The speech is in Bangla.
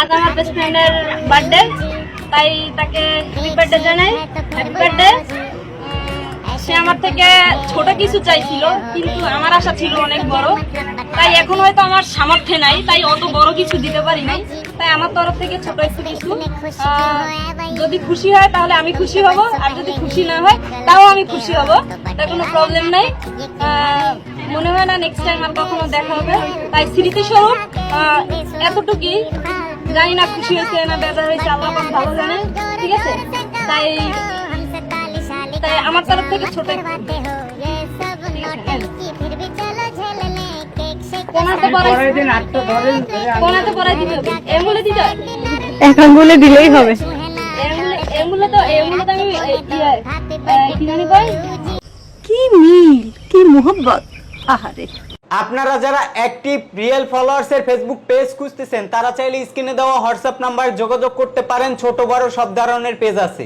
আজ আমার বেস্ট ফ্রেন্ডের বার্থডে, তাই তাকে হ্যাপি বার্থডে জানাই। Happy birthday. সে আমার থেকে ছোট কিছু চাইছিল, কিন্তু আমার আশা ছিল অনেক বড়, তাই এখন হয়তো আমার সামর্থ্য নাই, তাই অত বড় কিছু দিতে পারি নাই। তাই আমার তরফ থেকে ছোট একটু কিছু, যদি খুশি হয় তাহলে আমি খুশি হব, আর যদি খুশি না হয় তাও আমি খুশি হব, তাই কোনো প্রবলেম নাই। মনে হয় না নেক্সট টাইম আর কখনো দেখা হবে, তাই স্মৃতিস্বরূপ এতটুকুই। জানি না খুশি হয়েছে না বেজার হয়েছে, আল্লাহ পাক ভালো জানে, ঠিক আছে? তাই তাই আমার তরফ থেকে ছোট একটু। এখন বলে দিলেই হবে। কি মিল, কি মোহব্বত। আহারে, আপনারা যারা অ্যাক্টিভ রিয়েল ফলোয়ার্স এর ফেসবুক পেজ খুঁজতেছেন, তারা চাইলে স্ক্রিনে দেওয়া হোয়াটসঅ্যাপ নাম্বার যোগাযোগ করতে পারেন। ছোট বড় সব ধরনের পেজ আছে।